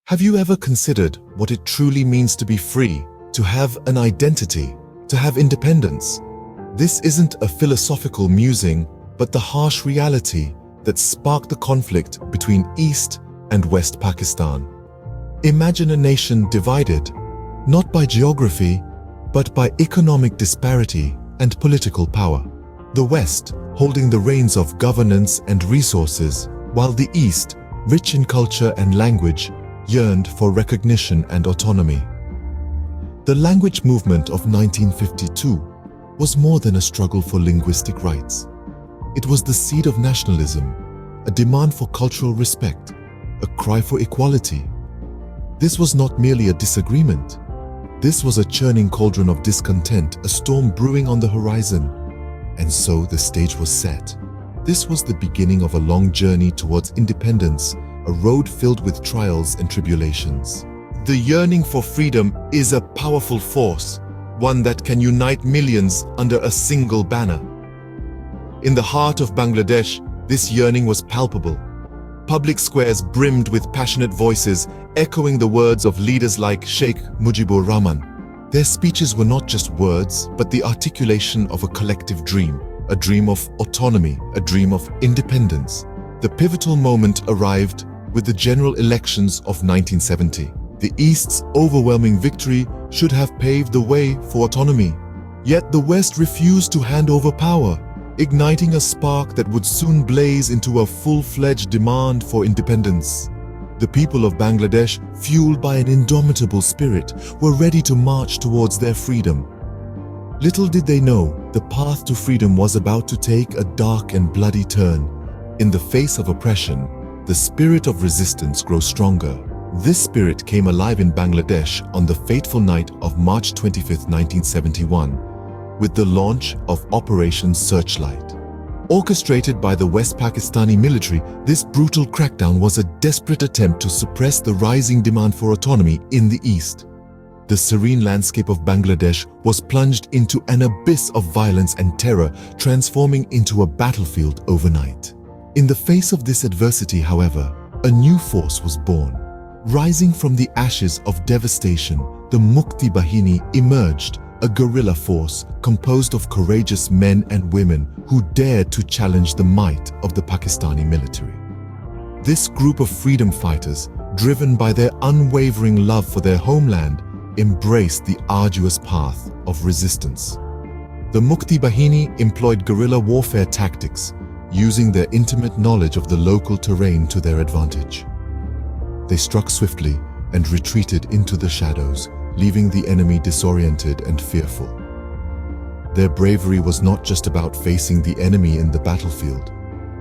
Have you ever considered what it truly means to be free, to have an identity, to have independence? This isn't a philosophical musing, but the harsh reality that sparked the conflict between East and West Pakistan. Imagine a nation divided, not by geography, but by economic disparity and political power. The West holding the reins of governance and resources, while the East, rich in culture and language, yearned for recognition and autonomy. The language movement of 1952 was more than a struggle for linguistic rights. It was the seed of nationalism, a demand for cultural respect, a cry for equality. This was not merely a disagreement. This was a churning cauldron of discontent, a storm brewing on the horizon. And so the stage was set. This was the beginning of a long journey towards independence, a road filled with trials and tribulations. The yearning for freedom is a powerful force, one that can unite millions under a single banner. In the heart of Bangladesh, this yearning was palpable. Public squares brimmed with passionate voices, echoing the words of leaders like Sheikh Mujibur Rahman. Their speeches were not just words, but the articulation of a collective dream, a dream of autonomy, a dream of independence. The pivotal moment arrived with the general elections of 1970. The East's overwhelming victory should have paved the way for autonomy. Yet the West refused to hand over power, igniting a spark that would soon blaze into a full-fledged demand for independence. The people of Bangladesh, fueled by an indomitable spirit, were ready to march towards their freedom. Little did they know, the path to freedom was about to take a dark and bloody turn. In the face of oppression, the spirit of resistance grows stronger. This spirit came alive in Bangladesh on the fateful night of March 25, 1971, with the launch of Operation Searchlight. Orchestrated by the West Pakistani military, this brutal crackdown was a desperate attempt to suppress the rising demand for autonomy in the East. The serene landscape of Bangladesh was plunged into an abyss of violence and terror, transforming into a battlefield overnight. In the face of this adversity, however, a new force was born. Rising from the ashes of devastation, the Mukti Bahini emerged, a guerrilla force composed of courageous men and women who dared to challenge the might of the Pakistani military. This group of freedom fighters, driven by their unwavering love for their homeland, embraced the arduous path of resistance. The Mukti Bahini employed guerrilla warfare tactics, using their intimate knowledge of the local terrain to their advantage. They struck swiftly and retreated into the shadows, leaving the enemy disoriented and fearful. Their bravery was not just about facing the enemy in the battlefield.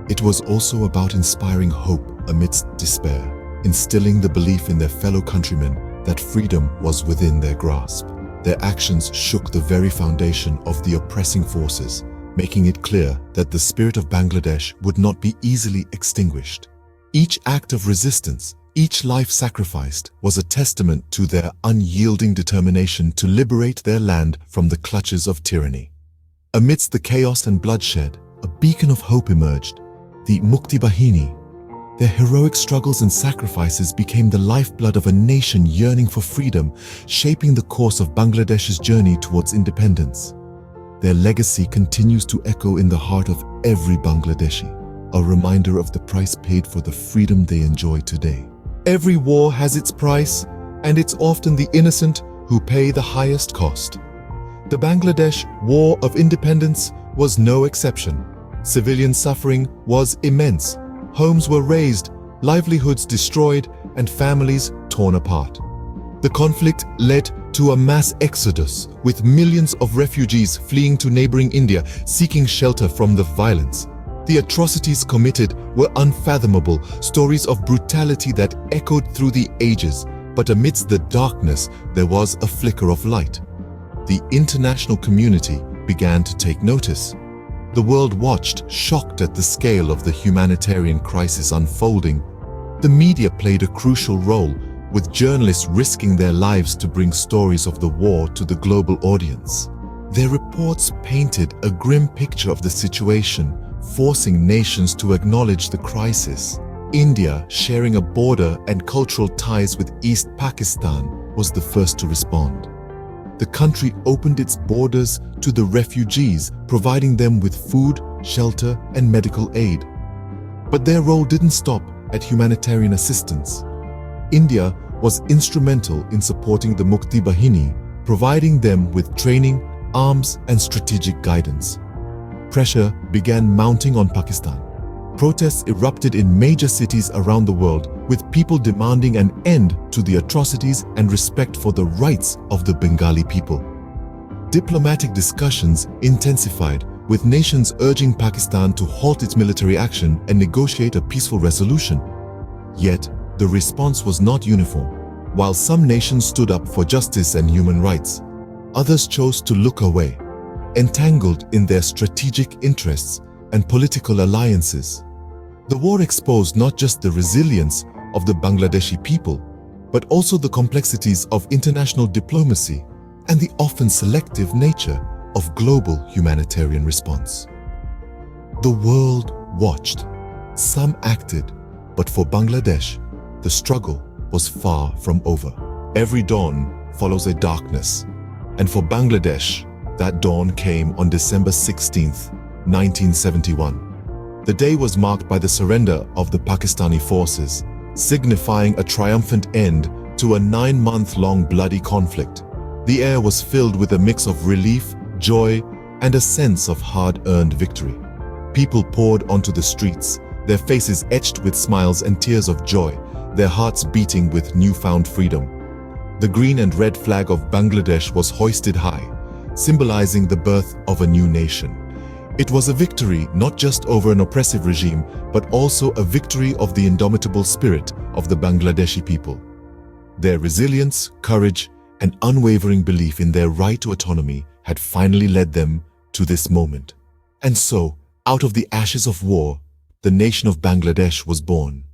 It was also about inspiring hope amidst despair, instilling the belief in their fellow countrymen that freedom was within their grasp. Their actions shook the very foundation of the oppressing forces, making it clear that the spirit of Bangladesh would not be easily extinguished. Each act of resistance, each life sacrificed, was a testament to their unyielding determination to liberate their land from the clutches of tyranny. Amidst the chaos and bloodshed, a beacon of hope emerged, the Mukti Bahini. Their heroic struggles and sacrifices became the lifeblood of a nation yearning for freedom, shaping the course of Bangladesh's journey towards independence. Their legacy continues to echo in the heart of every Bangladeshi, a reminder of the price paid for the freedom they enjoy today. Every war has its price, and it's often the innocent who pay the highest cost. The Bangladesh War of Independence was no exception. Civilian suffering was immense. Homes were razed, livelihoods destroyed, and families torn apart. The conflict led to a mass exodus, with millions of refugees fleeing to neighboring India, seeking shelter from the violence. The atrocities committed were unfathomable, stories of brutality that echoed through the ages. But amidst the darkness, there was a flicker of light. The international community began to take notice. The world watched, shocked at the scale of the humanitarian crisis unfolding. The media played a crucial role, with journalists risking their lives to bring stories of the war to the global audience. Their reports painted a grim picture of the situation, forcing nations to acknowledge the crisis. India, sharing a border and cultural ties with East Pakistan, was the first to respond. The country opened its borders to the refugees, providing them with food, shelter, and medical aid. But their role didn't stop at humanitarian assistance. India was instrumental in supporting the Mukti Bahini, providing them with training, arms, and strategic guidance. Pressure began mounting on Pakistan. Protests erupted in major cities around the world, with people demanding an end to the atrocities and respect for the rights of the Bengali people. Diplomatic discussions intensified, with nations urging Pakistan to halt its military action and negotiate a peaceful resolution. Yet, the response was not uniform. While some nations stood up for justice and human rights, others chose to look away, entangled in their strategic interests and political alliances. The war exposed not just the resilience of the Bangladeshi people, but also the complexities of international diplomacy and the often selective nature of global humanitarian response. The world watched. Some acted, but for Bangladesh, the struggle was far from over. Every dawn follows a darkness, and for Bangladesh, that dawn came on December 16th, 1971. The day was marked by the surrender of the Pakistani forces, signifying a triumphant end to a 9-month-long bloody conflict. The air was filled with a mix of relief, joy, and a sense of hard-earned victory. People poured onto the streets, their faces etched with smiles and tears of joy, their hearts beating with newfound freedom. The green and red flag of Bangladesh was hoisted high, symbolizing the birth of a new nation. It was a victory not just over an oppressive regime, but also a victory of the indomitable spirit of the Bangladeshi people. Their resilience, courage, and unwavering belief in their right to autonomy had finally led them to this moment. And so, out of the ashes of war, the nation of Bangladesh was born.